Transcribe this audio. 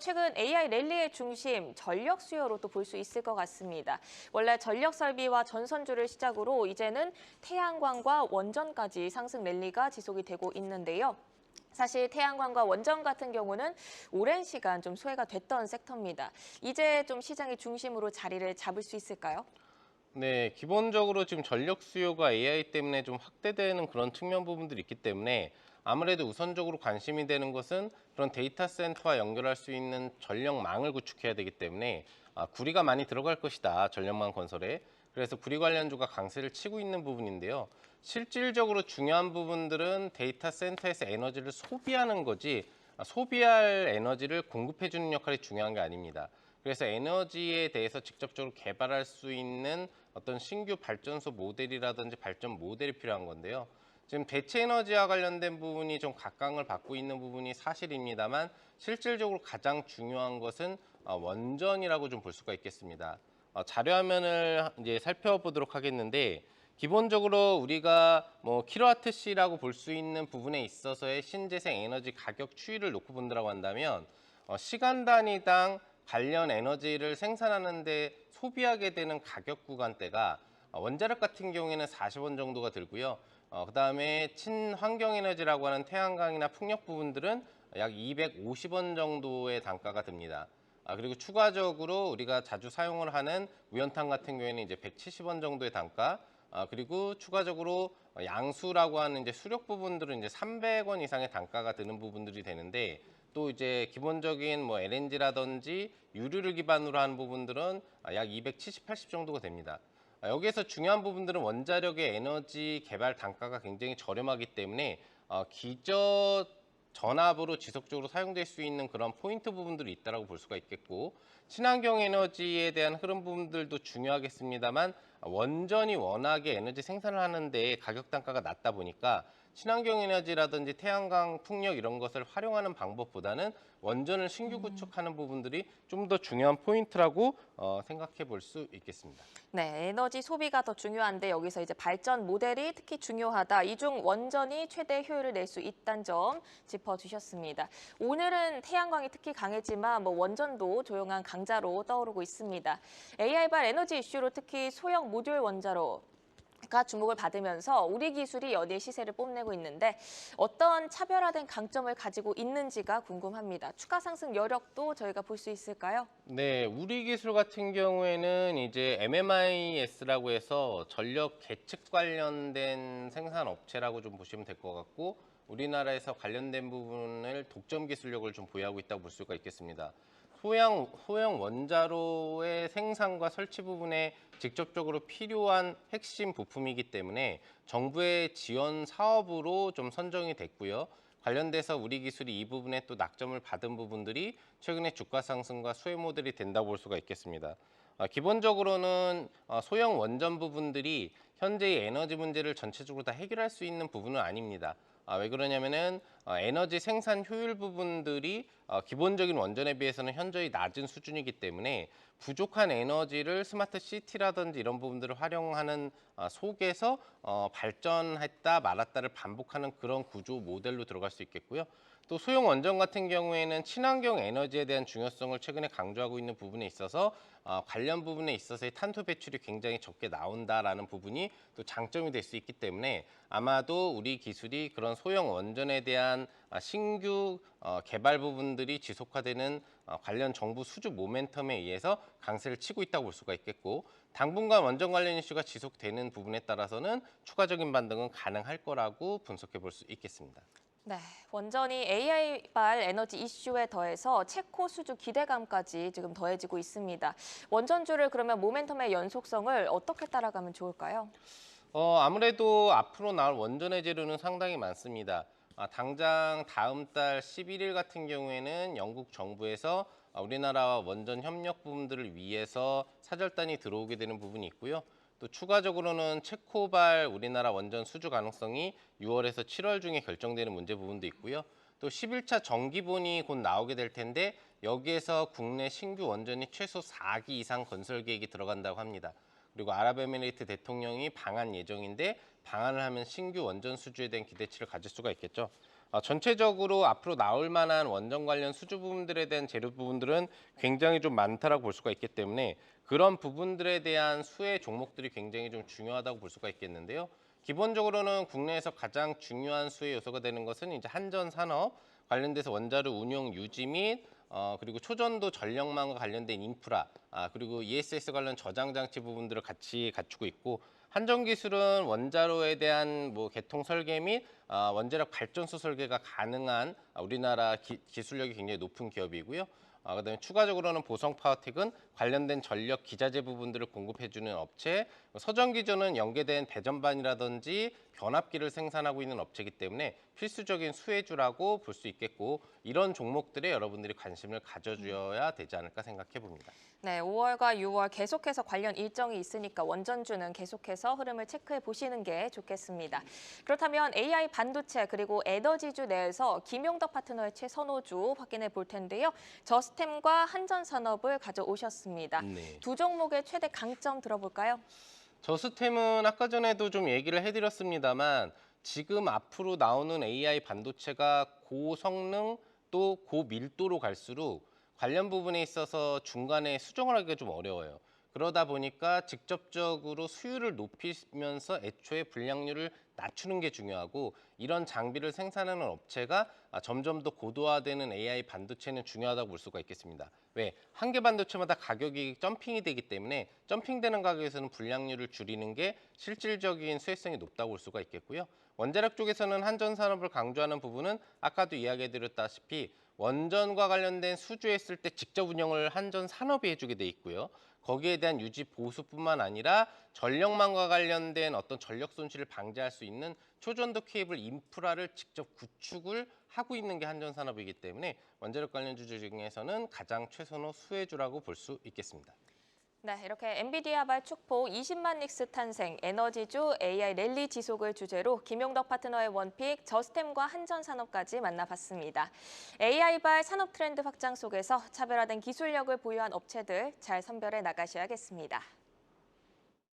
최근 AI 랠리의 중심, 전력 수요로 또 볼 수 있을 것 같습니다. 원래 전력 설비와 전선주를 시작으로 이제는 태양광과 원전까지 상승 랠리가 지속이 되고 있는데요. 사실 태양광과 원전 같은 경우는 오랜 시간 좀 소외가 됐던 섹터입니다. 이제 좀 시장의 중심으로 자리를 잡을 수 있을까요? 네, 기본적으로 지금 전력 수요가 AI 때문에 좀 확대되는 그런 측면 부분들이 있기 때문에 아무래도 우선적으로 관심이 되는 것은 그런 데이터 센터와 연결할 수 있는 전력망을 구축해야 되기 때문에 구리가 많이 들어갈 것이다, 전력망 건설에. 그래서 구리 관련주가 강세를 치고 있는 부분인데요. 실질적으로 중요한 부분들은 데이터 센터에서 에너지를 소비하는 거지 소비할 에너지를 공급해 주는 역할이 중요한 게 아닙니다. 그래서 에너지에 대해서 직접적으로 개발할 수 있는 어떤 신규 발전소 모델이라든지 발전 모델이 필요한 건데요. 지금 대체 에너지와 관련된 부분이 좀 각광을 받고 있는 부분이 사실입니다만 실질적으로 가장 중요한 것은 원전이라고 좀 볼 수가 있겠습니다. 자료 화면을 이제 살펴보도록 하겠는데 기본적으로 우리가 뭐 킬로와트시라고 볼 수 있는 부분에 있어서의 신재생 에너지 가격 추이를 놓고 본다고 한다면 시간 단위당 관련 에너지를 생산하는 데 소비하게 되는 가격 구간대가 원자력 같은 경우에는 40원 정도가 들고요. 그다음에 친환경 에너지라고 하는 태양광이나 풍력 부분들은 약 250원 정도의 단가가 듭니다. 그리고 추가적으로 우리가 자주 사용을 하는 우연탄 같은 경우에는 이제 170원 정도의 단가, 그리고 추가적으로 양수라고 하는 이제 수력 부분들은 이제 300원 이상의 단가가 드는 부분들이 되는데 또 이제 기본적인 뭐 LNG라든지 유류를 기반으로 하는 부분들은 약 270, 80 정도가 됩니다. 여기에서 중요한 부분들은 원자력의 에너지 개발 단가가 굉장히 저렴하기 때문에 기저 전압으로 지속적으로 사용될 수 있는 그런 포인트 부분들이 있다고 볼 수가 있겠고 친환경 에너지에 대한 흐름 부분들도 중요하겠습니다만 원전이 워낙에 에너지 생산을 하는데 가격 단가가 낮다 보니까 친환경 에너지라든지 태양광, 풍력 이런 것을 활용하는 방법보다는 원전을 신규 구축하는 부분들이 좀 더 중요한 포인트라고 생각해 볼 수 있겠습니다. 네, 에너지 소비가 더 중요한데 여기서 이제 발전 모델이 특히 중요하다. 이 중 원전이 최대 효율을 낼 수 있다는 점 짚어주셨습니다. 오늘은 태양광이 특히 강했지만 뭐 원전도 조용한 강자로 떠오르고 있습니다. AI발 에너지 이슈로 특히 소형 모듈 원자로 가 주목을 받으면서 우리 기술이 연일 시세를 뽐내고 있는데 어떤 차별화된 강점을 가지고 있는지가 궁금합니다. 추가 상승 여력도 저희가 볼 수 있을까요? 네, 우리 기술 같은 경우에는 이제 MMIS라고 해서 전력 계측 관련된 생산 업체라고 좀 보시면 될 것 같고 우리나라에서 관련된 부분을 독점 기술력을 좀 보유하고 있다고 볼 수가 있겠습니다. 소형 원자로의 생산과 설치 부분에 직접적으로 필요한 핵심 부품이기 때문에 정부의 지원 사업으로 좀 선정이 됐고요. 관련돼서 우리 기술이 이 부분에 또 낙점을 받은 부분들이 최근에 주가 상승과 수혜 모델이 된다고 볼 수가 있겠습니다. 기본적으로는 소형 원전 부분들이 현재의 에너지 문제를 전체적으로 다 해결할 수 있는 부분은 아닙니다. 왜 그러냐면은 에너지 생산 효율 부분들이 기본적인 원전에 비해서는 현저히 낮은 수준이기 때문에 부족한 에너지를 스마트 시티라든지 이런 부분들을 활용하는 속에서 발전했다 말았다를 반복하는 그런 구조 모델로 들어갈 수 있겠고요. 또 소형 원전 같은 경우에는 친환경 에너지에 대한 중요성을 최근에 강조하고 있는 부분에 있어서 관련 부분에 있어서의 탄소 배출이 굉장히 적게 나온다라는 부분이 또 장점이 될 수 있기 때문에 아마도 우리 기술이 그런 소형 원전에 대한 신규 개발 부분들이 지속화되는 관련 정부 수주 모멘텀에 의해서 강세를 치고 있다고 볼 수가 있겠고 당분간 원전 관련 이슈가 지속되는 부분에 따라서는 추가적인 반등은 가능할 거라고 분석해 볼 수 있겠습니다. 네, 원전이 AI발 에너지 이슈에 더해서 체코 수주 기대감까지 지금 더해지고 있습니다. 원전주를 그러면 모멘텀의 연속성을 어떻게 따라가면 좋을까요? 아무래도 앞으로 나올 원전의 재료는 상당히 많습니다. 당장 다음 달 11일 같은 경우에는 영국 정부에서 우리나라와 원전 협력 부분들을 위해서 사절단이 들어오게 되는 부분이 있고요. 또 추가적으로는 체코발 우리나라 원전 수주 가능성이 6월에서 7월 중에 결정되는 문제 부분도 있고요. 또 11차 정기본이 곧 나오게 될 텐데 여기에서 국내 신규 원전이 최소 4기 이상 건설 계획이 들어간다고 합니다. 그리고 아랍에미레이트 대통령이 방한 예정인데 방한을 하면 신규 원전 수주에 대한 기대치를 가질 수가 있겠죠. 전체적으로 앞으로 나올 만한 원전 관련 수주 부분들에 대한 재료 부분들은 굉장히 좀 많다라고 볼 수가 있기 때문에 그런 부분들에 대한 수혜 종목들이 굉장히 좀 중요하다고 볼 수가 있겠는데요. 기본적으로는 국내에서 가장 중요한 수혜 요소가 되는 것은 이제 한전 산업 관련돼서 원자로 운용 유지 및 그리고 초전도 전력망과 관련된 인프라, 그리고 ESS 관련 저장 장치 부분들을 같이 갖추고 있고 한전기술은 원자로에 대한 뭐 개통 설계 및 원자력 발전소 설계가 가능한 우리나라 기술력이 굉장히 높은 기업이고요. 그다음에 추가적으로는 보성파워텍은 관련된 전력 기자재 부분들을 공급해주는 업체, 서전기전은 연계된 배전반이라든지 변압기를 생산하고 있는 업체이기 때문에 필수적인 수혜주라고 볼 수 있겠고 이런 종목들에 여러분들이 관심을 가져줘야 되지 않을까 생각해 봅니다. 네, 5월과 6월 계속해서 관련 일정이 있으니까 원전주는 계속해서 흐름을 체크해 보시는 게 좋겠습니다. 그렇다면 AI 반도체 그리고 에너지주 내에서 김용덕 파트너의 최선호주 확인해 볼 텐데요. 저스템과 한전산업을 가져오셨습니다. 네. 두 종목의 최대 강점 들어볼까요? 저스템은 아까 전에도 좀 얘기를 해드렸습니다만 지금 앞으로 나오는 AI 반도체가 고성능 또 고밀도로 갈수록 관련 부분에 있어서 중간에 수정을 하기가 좀 어려워요. 그러다 보니까 직접적으로 수율을 높이면서 애초에 불량률을 낮추는 게 중요하고 이런 장비를 생산하는 업체가 점점 더 고도화되는 AI 반도체는 중요하다고 볼 수가 있겠습니다. 왜? 한 개 반도체마다 가격이 점핑이 되기 때문에 점핑되는 가격에서는 불량률을 줄이는 게 실질적인 수혜성이 높다고 볼 수가 있겠고요. 원자력 쪽에서는 한전산업을 강조하는 부분은 아까도 이야기해드렸다시피 원전과 관련된 수주했을 때 직접 운영을 한전산업이 해주게 돼 있고요. 거기에 대한 유지 보수뿐만 아니라 전력망과 관련된 어떤 전력 손실을 방지할 수 있는 초전도 케이블 인프라를 직접 구축을 하고 있는 게 한전산업이기 때문에 원자력 관련 주주 중에서는 가장 최선호 수혜주라고 볼 수 있겠습니다. 네, 이렇게 엔비디아발 축포 20만 닉스 탄생, 에너지주 AI 랠리 지속을 주제로 김용덕 파트너의 원픽, 저스템과 한전산업까지 만나봤습니다. AI발 산업 트렌드 확장 속에서 차별화된 기술력을 보유한 업체들 잘 선별해 나가셔야겠습니다.